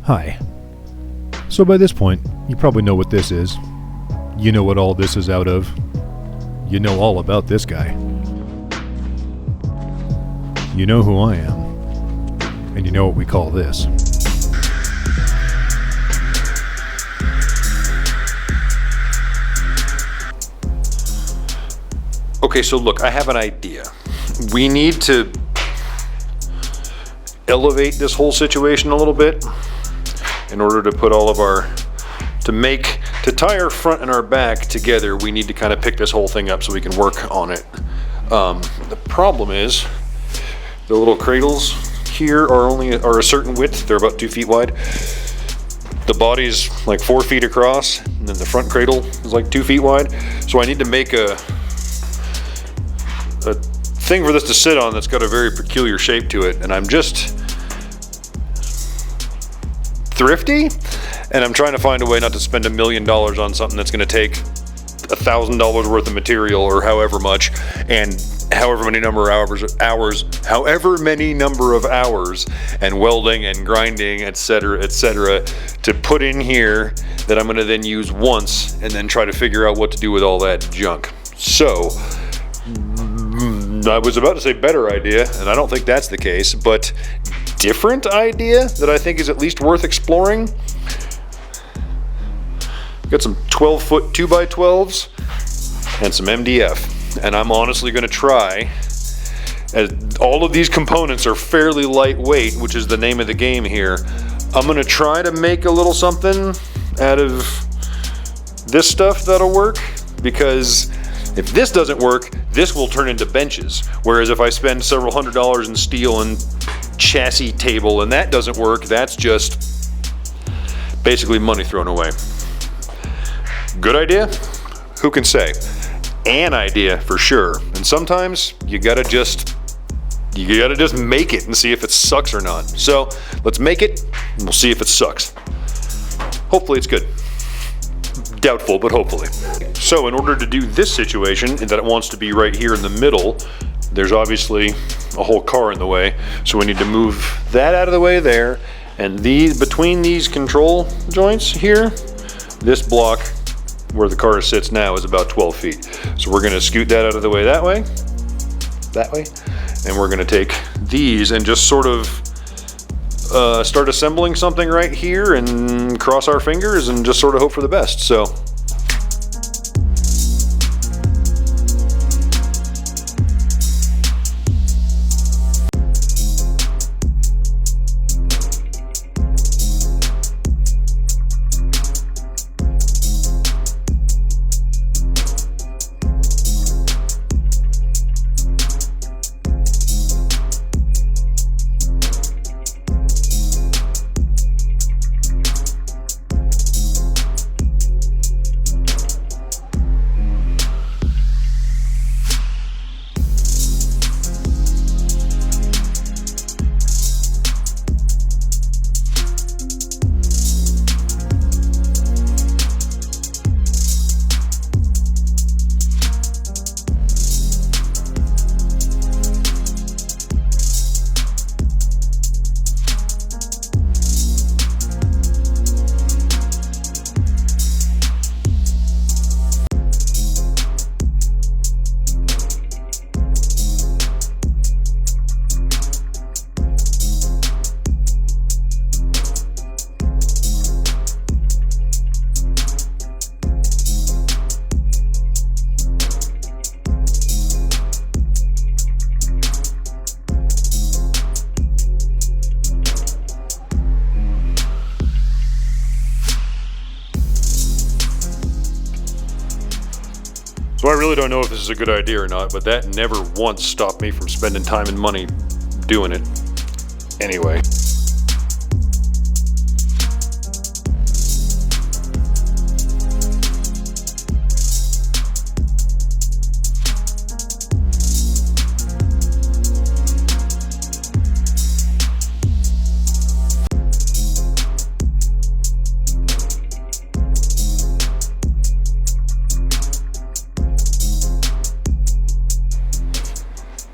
Hi. So by this point, you probably know what this is. You know what all this is out of. You know all about this guy. You know who I am. And you know what we call this. Okay, so look, I have an idea. We need to elevate this whole situation a little bit in order to put all of our, to tie our front and our back together. We need to kind of pick this whole thing up so we can work on it. The problem is the little cradles here are a certain width. They're about 2 feet wide. The body's like 4 feet across, and then the front cradle is like 2 feet wide. So I need to make a thing for this to sit on that's got a very peculiar shape to it, and I'm just thrifty, and I'm trying to find a way not to spend $1 million on something that's going to take $1,000 worth of material, or however much, and however many number of hours, and welding and grinding, etc., to put in here that I'm going to then use once, and then try to figure out what to do with all that junk. So I was about to say better idea, and I don't think that's the case, but different idea that I think is at least worth exploring. Got some 12-foot 2x12s and some MDF, and I'm honestly going to try, as all of these components are fairly lightweight, which is the name of the game here, I'm going to try to make a little something out of this stuff that'll work, because if this doesn't work, this will turn into benches. Whereas if I spend several $100s in steel and chassis table and that doesn't work, that's just basically money thrown away. Good idea? Who can say? An idea for sure. And sometimes you gotta just make it and see if it sucks or not. So let's make it and we'll see if it sucks. Hopefully it's good. Doubtful, but hopefully. So in order to do this situation, that it wants to be right here in the middle, there's obviously a whole car in the way, so we need to move that out of the way there, and between these control joints here, this block where the car sits now is about 12 feet. So we're gonna scoot that out of the way that way, and we're gonna take these and just sort of start assembling something right here and cross our fingers and just sort of hope for the best. So I really don't know if this is a good idea or not, but that never once stopped me from spending time and money doing it. Anyway.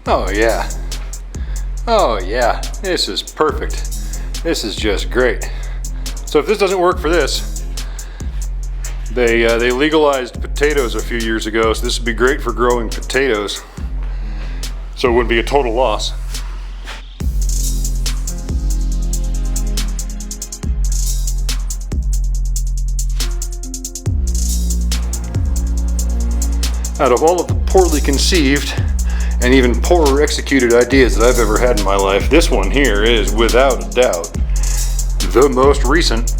Oh yeah. Oh yeah, this is perfect. This is just great. So if this doesn't work for this, they legalized potatoes a few years ago, so this would be great for growing potatoes. So it wouldn't be a total loss. Out of all of the poorly conceived and even poorer executed ideas that I've ever had in my life, this one here is without a doubt the most recent.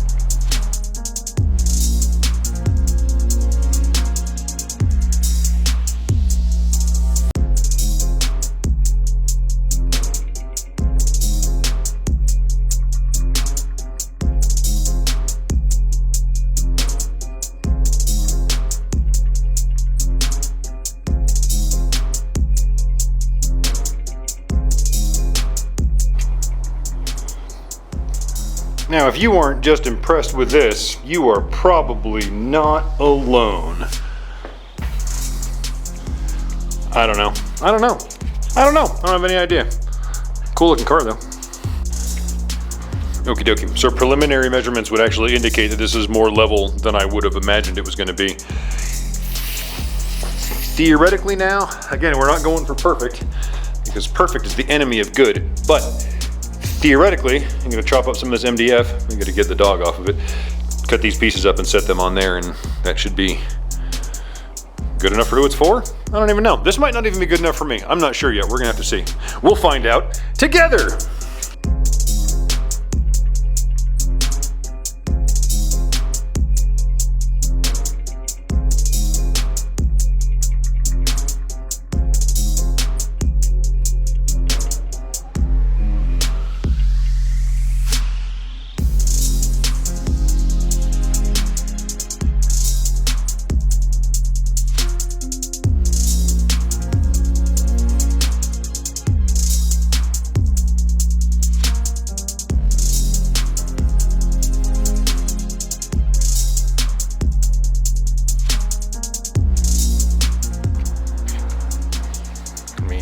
Now, if you aren't just impressed with this, you are probably not alone. I don't know. I don't have any idea. Cool looking car though. Okie dokie. So preliminary measurements would actually indicate that this is more level than I would have imagined it was going to be. Theoretically now, again, we're not going for perfect, because perfect is the enemy of good, but theoretically, I'm going to chop up some of this MDF. I'm going to get the dog off of it, cut these pieces up and set them on there, and that should be good enough for who it's for? I don't even know. This might not even be good enough for me. I'm not sure yet. We're going to have to see. We'll find out together.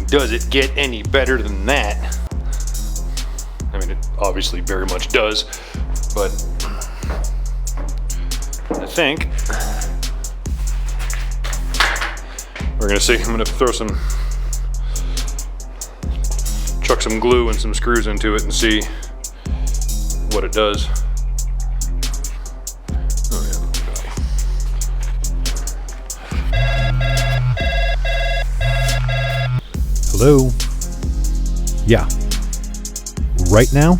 Does it get any better than that? I mean, it obviously very much does, but I think we're gonna see. I'm gonna chuck some glue and some screws into it and see what it does. Hello? Yeah. Right now?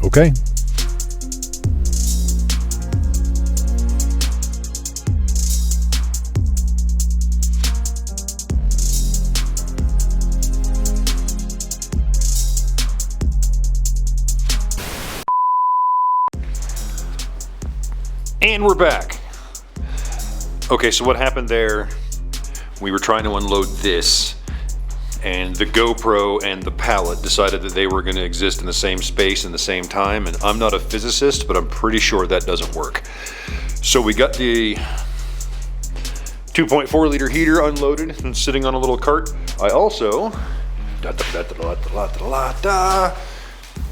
Okay. And we're back. Okay, so what happened there, we were trying to unload this, and the GoPro and the pallet decided that they were going to exist in the same space in the same time, and I'm not a physicist, but I'm pretty sure that doesn't work. So we got the 2.4 liter heater unloaded and sitting on a little cart. I also,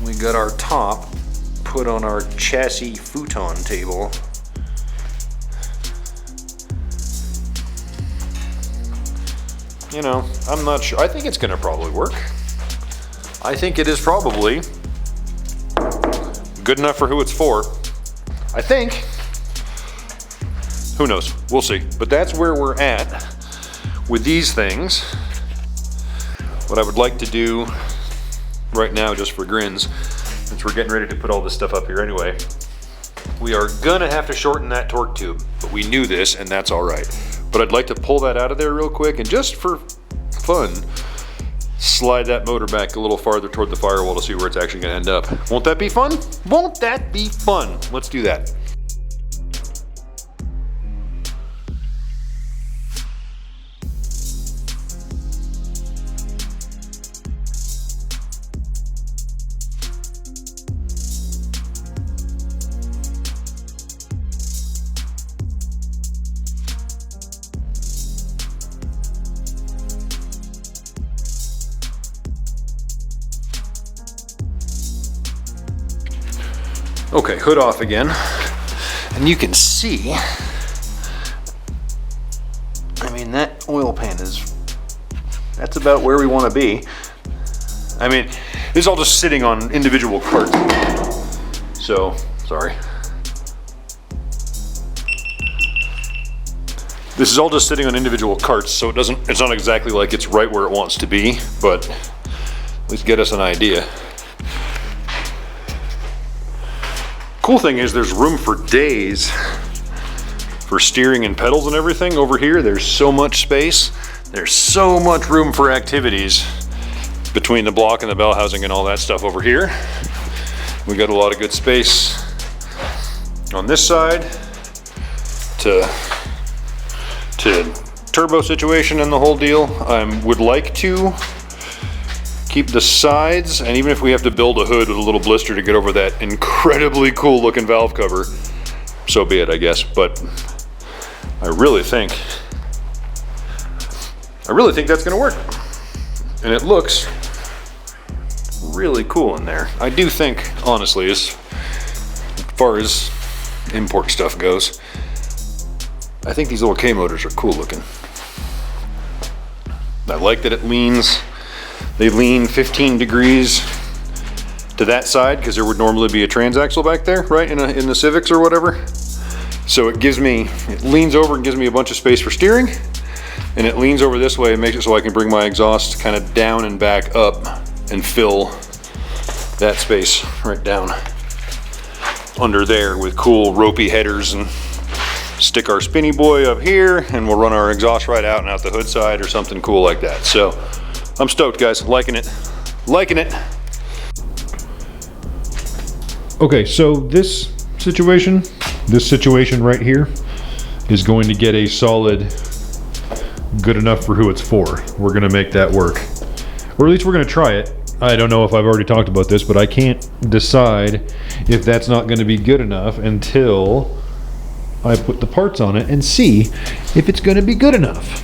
we got our top put on our chassis futon table. You know, I'm not sure. I think it's gonna probably work. I think it is probably good enough for who it's for. I think. Who knows? We'll see. But that's where we're at with these things. What I would like to do right now, just for grins, since we're getting ready to put all this stuff up here anyway, we are gonna have to shorten that torque tube. But we knew this, and that's all right. But I'd like to pull that out of there real quick and just for fun, slide that motor back a little farther toward the firewall to see where it's actually gonna end up. Won't that be fun? Won't that be fun? Let's do that. Okay, hood off again. And you can see, I mean, that oil pan that's about where we want to be. I mean, this is all just sitting on individual carts. So, sorry. This is all just sitting on individual carts, so it's not exactly like it's right where it wants to be, but at least get us an idea. Cool thing is there's room for days for steering and pedals and everything over here. There's so much space. There's so much room for activities between the block and the bell housing and all that stuff over here. We got a lot of good space on this side to turbo situation and the whole deal. I would like to keep the sides, and even if we have to build a hood with a little blister to get over that incredibly cool looking valve cover, so be it, I guess. But I really think that's gonna work. And it looks really cool in there. I do think, honestly, as far as import stuff goes, I think these little K motors are cool looking. I like that it leans. They lean 15 degrees to that side because there would normally be a transaxle back there, right, in the Civics or whatever. So it leans over and gives me a bunch of space for steering, and it leans over this way and makes it so I can bring my exhaust kind of down and back up and fill that space right down under there with cool ropey headers, and stick our spinny boy up here, and we'll run our exhaust right out and out the hood side or something cool like that. So I'm stoked, guys. Liking it. Okay, so this situation right here is going to get a solid good enough for who it's for. We're gonna make that work. Or at least we're gonna try it. I don't know if I've already talked about this, but I can't decide if that's not gonna be good enough until I put the parts on it and see if it's gonna be good enough.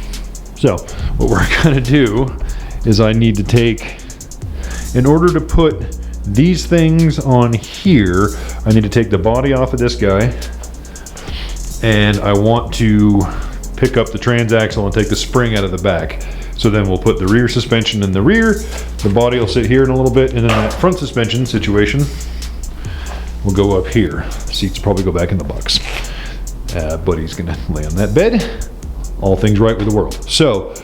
So what we're gonna do is I need to take, in order to put these things on here, I need to take the body off of this guy, and I want to pick up the transaxle and take the spring out of the back. So then we'll put the rear suspension in the rear, the body will sit here in a little bit, and then that front suspension situation will go up here. The seats probably go back in the box. Buddy's gonna lay on that bed. All things right with the world. So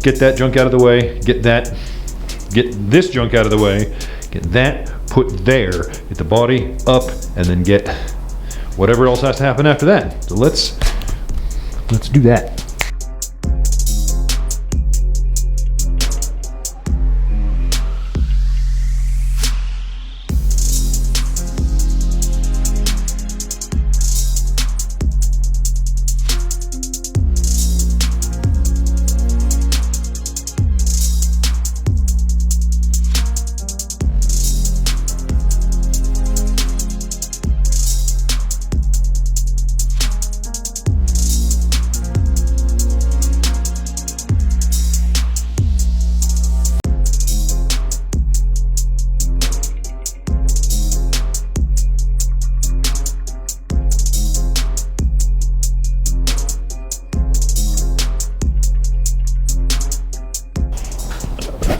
get that junk out of the way, get this junk out of the way, get that put there, get the body up, and then get whatever else has to happen after that. So let's do that.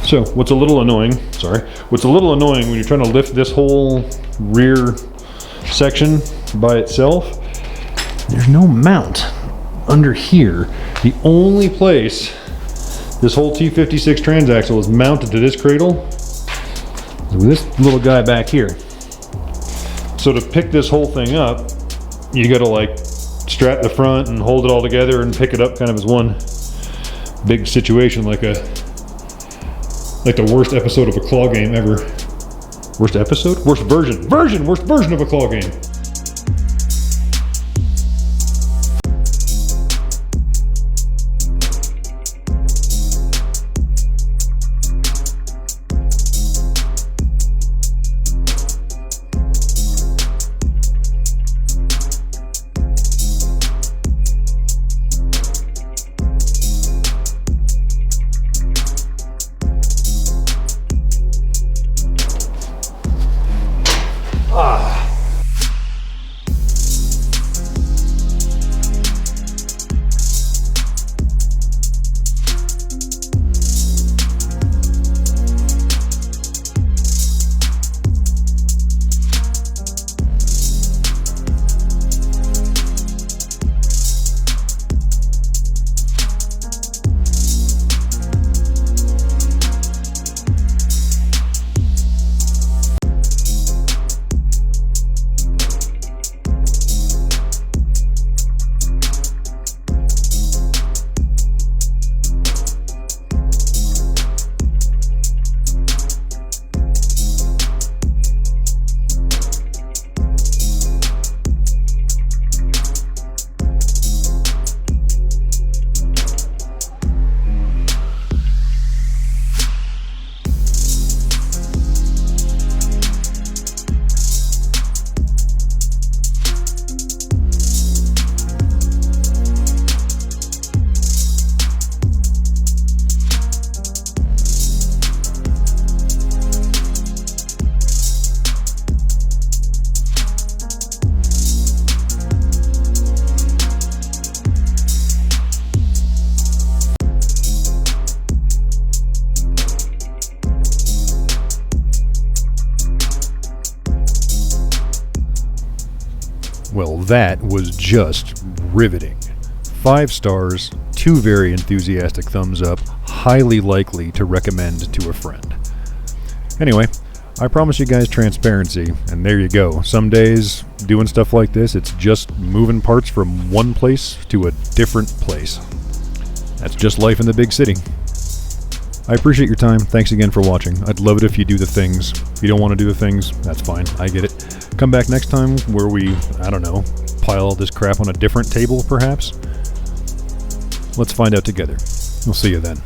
So what's a little annoying when you're trying to lift this whole rear section by itself, there's no mount under here. The only place this whole T56 transaxle is mounted to this cradle is with this little guy back here. So to pick this whole thing up, you gotta like strap the front and hold it all together and pick it up kind of as one big situation, like the worst episode of a claw game ever. Worst episode? Worst version of a claw game. Well, that was just riveting. 5 stars, 2 very enthusiastic thumbs up, highly likely to recommend to a friend. Anyway, I promise you guys transparency, and there you go. Some days, doing stuff like this, it's just moving parts from one place to a different place. That's just life in the big city. I appreciate your time. Thanks again for watching. I'd love it if you do the things. If you don't want to do the things, that's fine. I get it. Come back next time where we, I don't know, pile all this crap on a different table, perhaps? Let's find out together. We'll see you then.